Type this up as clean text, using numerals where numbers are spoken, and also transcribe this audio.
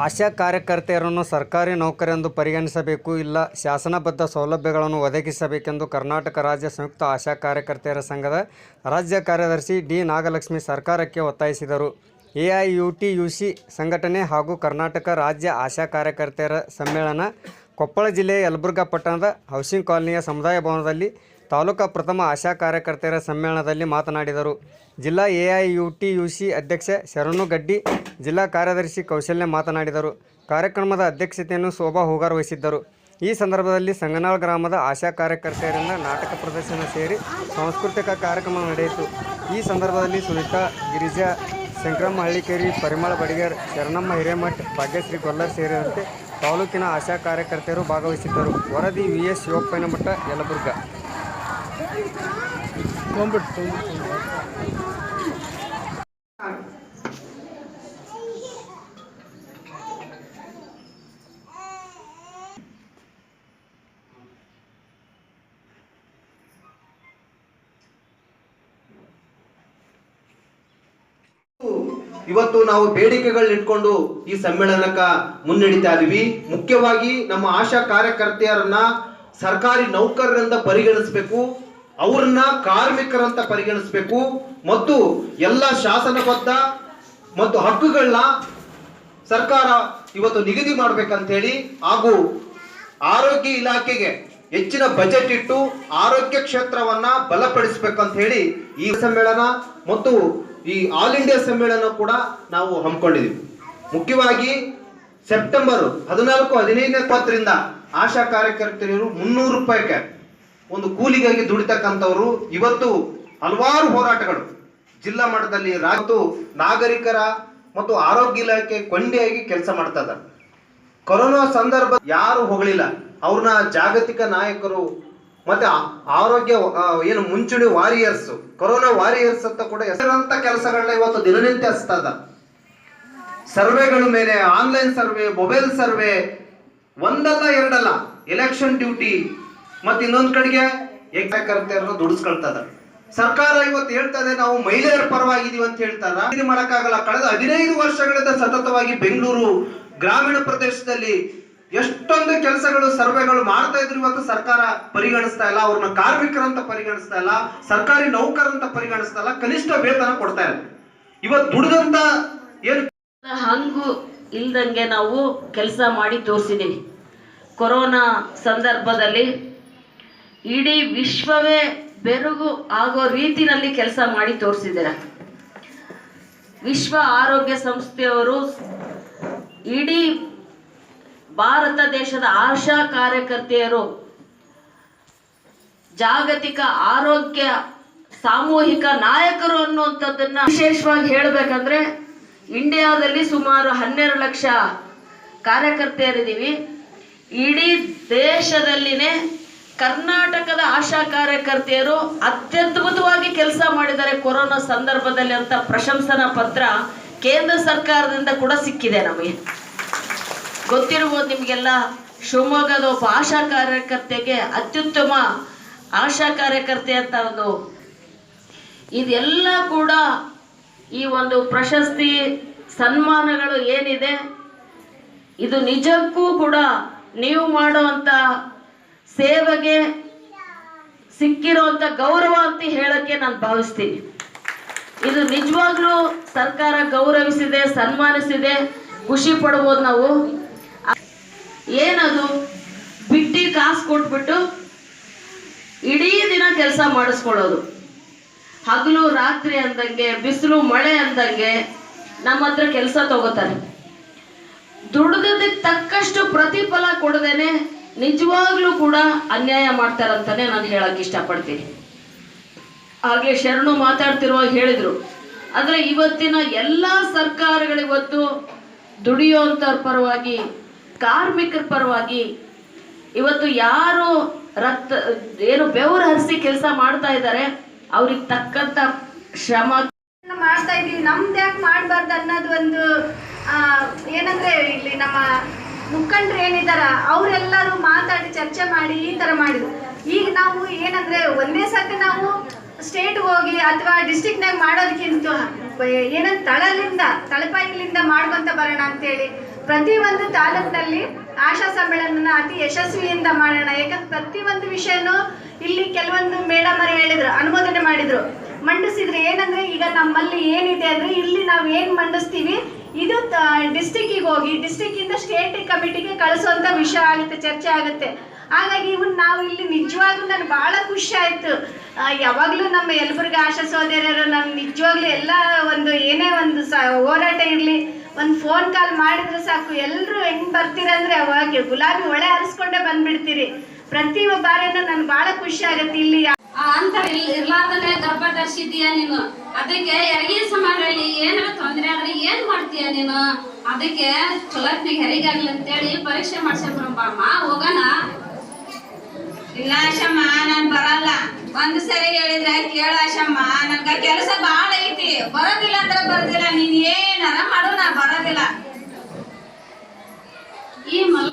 ಆಶಾ ಕಾರ್ಯಕರ್ತೆಯರನ್ನು ಸರ್ಕಾರಿ ನೌಕರೆಂದು ಪರಿಗಣಿಸಬೇಕು, ಇಲ್ಲ ಶಾಸನಬದ್ಧ ಸೌಲಭ್ಯಗಳನ್ನು ಒದಗಿಸಬೇಕೆಂದು ಕರ್ನಾಟಕ ರಾಜ್ಯ ಸಂಯುಕ್ತ ಆಶಾ ಕಾರ್ಯಕರ್ತೆಯರ ಸಂಘದ ರಾಜ್ಯ ಕಾರ್ಯದರ್ಶಿ ಡಿ. ನಾಗಲಕ್ಷ್ಮಿ ಸರ್ಕಾರಕ್ಕೆ ಒತ್ತಾಯಿಸಿದರು. ಎಐಯುಟಿಯುಸಿ ಸಂಘಟನೆ ಹಾಗೂ ಕರ್ನಾಟಕ ರಾಜ್ಯ ಆಶಾ ಕಾರ್ಯಕರ್ತೆಯರ ಸಮ್ಮೇಳನ ಕೊಪ್ಪಳ ಜಿಲ್ಲೆಯ ಯಲಬುರ್ಗಾ ಪಟ್ಟಣದ ಹೌಸಿಂಗ್ ಕಾಲನಿಯ ಸಮುದಾಯ ಭವನದಲ್ಲಿ ತಾಲೂಕಾ ಪ್ರಥಮ ಆಶಾ ಕಾರ್ಯಕರ್ತೆಯರ ಸಮ್ಮೇಳನದಲ್ಲಿ ಮಾತನಾಡಿದರು. ಜಿಲ್ಲಾ ಎಐಯುಟಿಯುಸಿ ಅಧ್ಯಕ್ಷ ಶರಣು ಗಡ್ಡಿ, ಜಿಲ್ಲಾ ಕಾರ್ಯದರ್ಶಿ ಕೌಶಲ್ಯ ಮಾತನಾಡಿದರು. ಕಾರ್ಯಕ್ರಮದ ಅಧ್ಯಕ್ಷತೆಯನ್ನು ಶೋಭಾ ಹೂಗಾರ್ ವಹಿಸಿದ್ದರು. ಈ ಸಂದರ್ಭದಲ್ಲಿ ಸಂಗನಾಳ ಗ್ರಾಮದ ಆಶಾ ಕಾರ್ಯಕರ್ತೆಯರಿಂದ ನಾಟಕ ಪ್ರದರ್ಶನ ಸೇರಿ ಸಾಂಸ್ಕೃತಿಕ ಕಾರ್ಯಕ್ರಮ ನಡೆಯಿತು. ಈ ಸಂದರ್ಭದಲ್ಲಿ ಸುನೀತಾ ಗಿರಿಜಾ, ಶಂಕರಮ್ಮ ಹಳ್ಳಿಕೇರಿ, ಪರಿಮಳ ಬಡಿಗೇರ್, ಶರಣಮ್ಮ ಹಿರೇಮಠ್, ಭಾಗ್ಯಶ್ರೀ ಗೊಲ್ಲರ್ ಸೇರಿದಂತೆ ತಾಲೂಕಿನ ಆಶಾ ಕಾರ್ಯಕರ್ತೆಯರು ಭಾಗವಹಿಸಿದ್ದರು. ವರದಿ ವಿ.ಎಸ್. ಶಿವಪ್ಪನಮಠ, ಯಲಬುರ್ಗಾ. ಇವತ್ತು ನಾವು ಬೇಡಿಕೆಗಳನ್ನ ಇಟ್ಕೊಂಡು ಈ ಸಮ್ಮೇಳನಕ್ಕ ಮುನ್ನಡೀತಾ ಇದೀವಿ. ಮುಖ್ಯವಾಗಿ ನಮ್ಮ ಆಶಾ ಕಾರ್ಯಕರ್ತೆಯರನ್ನ ಸರ್ಕಾರಿ ನೌಕರರಿಂದ ಪರಿಗಣಿಸಬೇಕು, ಅವ್ರನ್ನ ಕಾರ್ಮಿಕರಂತ ಪರಿಗಣಿಸಬೇಕು ಮತ್ತು ಎಲ್ಲ ಶಾಸನಬದ್ಧ ಮತ್ತು ಹಕ್ಕುಗಳನ್ನ ಸರ್ಕಾರ ಇವತ್ತು ನಿಗದಿ ಮಾಡ್ಬೇಕಂತ ಹೇಳಿ, ಹಾಗೂ ಆರೋಗ್ಯ ಇಲಾಖೆಗೆ ಹೆಚ್ಚಿನ ಬಜೆಟ್ ಇಟ್ಟು ಆರೋಗ್ಯ ಕ್ಷೇತ್ರವನ್ನ ಬಲಪಡಿಸಬೇಕಂತ ಹೇಳಿ ಈ ಸಮ್ಮೇಳನ ಮತ್ತು ಈ ಆಲ್ ಇಂಡಿಯಾ ಸಮ್ಮೇಳನ ಕೂಡ ನಾವು ಹಮ್ಮಿಕೊಂಡಿದ್ದೀವಿ. ಮುಖ್ಯವಾಗಿ ಸೆಪ್ಟೆಂಬರ್ 14, 15 ಆಶಾ ಕಾರ್ಯಕರ್ತರು 300 ರೂಪಾಯಿಗೆ ಒಂದು ಕೂಲಿಗಾಗಿ ದುಡಿತಕ್ಕಂಥವ್ರು ಇವತ್ತು ಹಲವಾರು ಹೋರಾಟಗಳು ಜಿಲ್ಲಾ ಮಟ್ಟದಲ್ಲಿ ನಾಗರಿಕರ ಮತ್ತು ಆರೋಗ್ಯ ಇಲಾಖೆ ಕೊಂಡಿಯಾಗಿ ಕೆಲಸ ಮಾಡ್ತಾ ಇದ್ದಾರೆ. ಕೊರೋನಾ ಸಂದರ್ಭ ಯಾರು ಹೊಗಳಿಲ್ಲ, ಅವ್ರನ್ನ ಜಾಗತಿಕ ನಾಯಕರು ಮತ್ತೆ ಆರೋಗ್ಯ ಏನು ಮುಂಚೂಣಿ ವಾರಿಯರ್ಸ್, ಕೊರೋನಾ ವಾರಿಯರ್ಸ್ ಅಂತ ಕೂಡ ಹೆಸರಂತ ಕೆಲಸಗಳನ್ನ ಇವತ್ತು ದಿನನಿತ್ಯ ಹಚ್ತಾ ಇದ್ದಾರೆ. ಸರ್ವೆಗಳ ಮೇಲೆ ಆನ್ಲೈನ್ ಸರ್ವೆ, ಮೊಬೈಲ್ ಸರ್ವೆ, ಒಂದಲ್ಲ ಎರಡಲ್ಲ, ಎಲೆಕ್ಷನ್ ಡ್ಯೂಟಿ ಮತ್ತೆ ಇನ್ನೊಂದ್ ಕಡೆಗೆ ಕಾರ್ಯಕರ್ತೆಯರನ್ನು ದುಡಿಸ್ಕೊಳ್ತಾ ಇದ್ದಾರೆ. ಸರ್ಕಾರ ಇವತ್ತು ಹೇಳ್ತಾ ಇದೆ ನಾವು ಮಹಿಳೆಯರ ಪರವಾಗಿದೀವಿ ಅಂತ ಹೇಳ್ತಾರ. ಇದು ಮಾಡಕ್ಕಾಗಲ್ಲ. ಕಳೆದ 15 ವರ್ಷಗಳಿಂದ ಸತತವಾಗಿ ಬೆಂಗಳೂರು ಗ್ರಾಮೀಣ ಪ್ರದೇಶದಲ್ಲಿ ಎಷ್ಟೊಂದು ಕೆಲಸಗಳು ಸರ್ವೆಗಳು ಮಾಡ್ತಾ ಇದ್ರು. ಇವತ್ತು ಸರ್ಕಾರ ಪರಿಗಣಿಸ್ತಾ ಇಲ್ಲ, ಅವ್ರನ್ನ ಕಾರ್ಮಿಕರಂತ ಪರಿಗಣಿಸ್ತಾ ಇಲ್ಲ, ಸರ್ಕಾರಿ ನೌಕರಂತ ಪರಿಗಣಿಸ್ತಾ ಇಲ್ಲ, ಕನಿಷ್ಠ ವೇತನ ಕೊಡ್ತಾ ಇಲ್ಲ. ಇವತ್ತು ದುಡಿದಂತ ಏನು ಹಂಗು ಇಲ್ದಂಗೆ ನಾವು ಕೆಲಸ ಮಾಡಿ ತೋರಿಸಿದೀವಿ. ಕೊರೋನಾ ಸಂದರ್ಭದಲ್ಲಿ ಇಡೀ ವಿಶ್ವವೇ ಬೆರಗು ಆಗೋ ರೀತಿಯಲ್ಲಿ ಕೆಲಸ ಮಾಡಿ ತೋರಿಸಿದ್ದೀರ. ವಿಶ್ವ ಆರೋಗ್ಯ ಸಂಸ್ಥೆಯವರು ಇಡೀ ಭಾರತ ದೇಶದ ಆಶಾ ಕಾರ್ಯಕರ್ತೆಯರು ಜಾಗತಿಕ ಆರೋಗ್ಯ ಸಾಮೂಹಿಕ ನಾಯಕರು ಅನ್ನುವಂಥದ್ದನ್ನ ವಿಶೇಷವಾಗಿ ಹೇಳಬೇಕಂದ್ರೆ, ಇಂಡಿಯಾದಲ್ಲಿ ಸುಮಾರು 12 ಲಕ್ಷ ಕಾರ್ಯಕರ್ತೆಯರಿದ್ದೀವಿ. ಇಡೀ ದೇಶದಲ್ಲಿನೇ ಕರ್ನಾಟಕದ ಆಶಾ ಕಾರ್ಯಕರ್ತೆಯರು ಅತ್ಯದ್ಭುತವಾಗಿ ಕೆಲಸ ಮಾಡಿದ್ದಾರೆ ಕೊರೋನಾ ಸಂದರ್ಭದಲ್ಲಿ ಅಂತ ಪ್ರಶಂಸನಾ ಪತ್ರ ಕೇಂದ್ರ ಸರ್ಕಾರದಿಂದ ಕೂಡ ಸಿಕ್ಕಿದೆ. ನಮಗೆ ಗೊತ್ತಿರ್ಬೋದು ನಿಮಗೆಲ್ಲ, ಶಿವಮೊಗ್ಗದ ಒಬ್ಬ ಆಶಾ ಕಾರ್ಯಕರ್ತೆಗೆ ಅತ್ಯುತ್ತಮ ಆಶಾ ಕಾರ್ಯಕರ್ತೆ ಅಂತ ಒಂದು ಇದೆಲ್ಲ ಕೂಡ ಈ ಒಂದು ಪ್ರಶಸ್ತಿ ಸನ್ಮಾನಗಳು ಏನಿದೆ, ಇದು ನಿಜಕ್ಕೂ ಕೂಡ ನೀವು ಮಾಡುವಂಥ ಸೇವೆಗೆ ಸಿಕ್ಕಿರುವಂಥ ಗೌರವ ಅಂತ ಹೇಳಕ್ಕೆ ನಾನು ಭಾವಿಸ್ತೀನಿ. ಇದು ನಿಜವಾಗ್ಲೂ ಸರ್ಕಾರ ಗೌರವಿಸಿದೆ, ಸನ್ಮಾನಿಸಿದೆ, ಖುಷಿ ಪಡ್ಬೋದು. ನಾವು ಏನದು ಬಿಟ್ಟಿ ಕಾಸು ಕೊಟ್ಬಿಟ್ಟು ಇಡೀ ದಿನ ಕೆಲಸ ಮಾಡಿಸ್ಕೊಳ್ಳೋದು, ಹಗಲು ರಾತ್ರಿ ಅಂದಂಗೆ, ಬಿಸಿಲು ಮಳೆ ಅಂದಂಗೆ ನಮ್ಮ ಹತ್ರ ಕೆಲಸ ತಗೋತಾರೆ. ದುಡ್ದಕ್ಕೆ ತಕ್ಕಷ್ಟು ಪ್ರತಿಫಲ ಕೊಡದೇನೆ ನಿಜವಾಗ್ಲೂ ಕೂಡ ಅನ್ಯಾಯ ಮಾಡ್ತಾರಂತಾನೆ ನಾನು ಹೇಳಕ್ ಇಷ್ಟಪಡ್ತೀನಿ. ಹಾಗೆ ಶರಣು ಮಾತಾಡ್ತಿರುವಾಗ ಹೇಳಿದ್ರು, ಆದರೆ ಇವತ್ತಿನ ಎಲ್ಲ ಸರ್ಕಾರಗಳಿವತ್ತು ದುಡಿಯೋಂಥವ್ರ ಪರವಾಗಿ, ಕಾರ್ಮಿಕರ ಪರವಾಗಿ ಇವತ್ತು ಯಾರು ಏನು ಬೆವರು ಹರಿಸಿ ಕೆಲಸ ಮಾಡ್ತಾ ಇದ್ದಾರೆ ಅವ್ರಿಗೆ ತಕ್ಕಂತ ಶ್ರಮ ಮಾಡ್ತಾ ಇದೀವಿ. ನಮ್ದು ಯಾಕೆ ಮಾಡಬಾರ್ದು ಅನ್ನೋದು ಒಂದು ಏನಂದ್ರೆ, ಇಲ್ಲಿ ನಮ್ಮ ಮುಖಂಡರು ಏನಿದಾರ ಅವರೆಲ್ಲರೂ ಮಾತಾಡಿ ಚರ್ಚೆ ಮಾಡಿ ಈ ತರ ಮಾಡಿದ್ರು. ಈಗ ನಾವು ಏನಂದ್ರೆ ಒಂದೇ ಸರ್ತಿ ನಾವು ಸ್ಟೇಟ್ ಹೋಗಿ ಅಥವಾ ಡಿಸ್ಟ್ರಿಕ್ಟ್ನಾಗ ಮಾಡೋದಕ್ಕಿಂತ ಏನಂತ ತಳಪಾಯಿಲಿಂದ ಮಾಡ್ಕೊಂತ ಬರೋಣ ಅಂತೇಳಿ ಪ್ರತಿಯೊಂದು ತಾಲೂಕಿನಲ್ಲಿ ಆಶಾ ಸಮ್ಮೇಳನ ಅತಿ ಯಶಸ್ವಿಯಿಂದ ಮಾಡೋಣ. ಯಾಕಂದ್ರೆ ಪ್ರತಿಯೊಂದು ವಿಷಯನೂ ಇಲ್ಲಿ ಕೆಲವೊಂದು ಮೇಡಮ್ ಅವರು ಹೇಳಿದ್ರು, ಅನುಮೋದನೆ ಮಾಡಿದ್ರು, ಮಂಡಿಸಿದ್ರು. ಏನಂದ್ರೆ ಈಗ ನಮ್ಮಲ್ಲಿ ಏನಿದೆ ಅಂದ್ರೆ ಇಲ್ಲಿ ನಾವು ಏನು ಮಂಡಿಸ್ತೀವಿ ಇದು ಡಿಸ್ಟಿಕ್ಕಿಗೆ ಹೋಗಿ ಡಿಸ್ಟಿಕ್ಕಿಂದ ಸ್ಟೇಟ್ ಕಮಿಟಿಗೆ ಕಳಿಸುವಂಥ ವಿಷಯ ಆಗುತ್ತೆ, ಚರ್ಚೆ ಆಗುತ್ತೆ. ಹಾಗಾಗಿ ಇವನ್ ನಾವು ಇಲ್ಲಿ ನಿಜವಾಗ್ಲೂ ನನಗೆ ಭಾಳ ಖುಷಿ ಆಯಿತು. ಯಾವಾಗಲೂ ನಮ್ಮ ಯಲಬುರ್ಗಿ ಆಶಾ ಸಹೋದರಿಯರು ನಾನು ನಿಜವಾಗ್ಲೂ ಎಲ್ಲ ಒಂದು ಏನೇ ಒಂದು ಹೋರಾಟ ಇರಲಿ ಒಂದು ಫೋನ್ ಕಾಲ್ ಮಾಡಿದ್ರೆ ಸಾಕು, ಎಲ್ಲರೂ ಹೆಂಗೆ ಬರ್ತೀರಂದ್ರೆ ಅವಾಗ ಗುಲಾಬಿ ಒಳೆ ಹರಿಸ್ಕೊಂಡೇ ಬಂದ್ಬಿಡ್ತೀರಿ. ಪ್ರತಿ ಬಾರಿನೂ ನನಗೆ ಭಾಳ ಖುಷಿ ಆಗುತ್ತೆ. ಇಲ್ಲಿ ಅಂತ ಇರ್ಲಾರ್ದನೆ ಗರ್ಭ ಧರಿಸಿದ್ದೀಯ ನೀನು, ಅದಕ್ಕೆ ಹೆರಿಗೆ ಸಮಾಜದಲ್ಲಿ ಏನಾರ ತೊಂದರೆ ಆದ್ರೆ ಏನ್ ಮಾಡ್ತೀಯ ನೀನು? ಅದಕ್ಕೆ ಚೊಲೋತ್ನಿಗೆ ಹೆರಿಗೆ ಆಗ್ಲಿ ಅಂತೇಳಿ ಪರೀಕ್ಷೆ ಮಾಡ್ಸ್ಕೊಂಬರಮ್ಮ, ಹೋಗೋಣ. ಇಲ್ಲ ಆಶಮ್ಮ, ನಾನ್ ಬರಲ್ಲ. ಒಂದ್ ಸರಿ ಹೇಳಿದ್ರೆ ಕೇಳ ಆಶಮ್ಮ, ನನ್ಗ ಕೆಲಸ ಬಾಳ ಐತಿ, ಬರೋದಿಲ್ಲ ಅಂದ್ರೆ ಬರೋದಿಲ್ಲ. ನೀನ್ ಏನಾರ ಮಾಡು, ನಾ ಬರೋದಿಲ್ಲ. ಈ ಮಲ್ಲ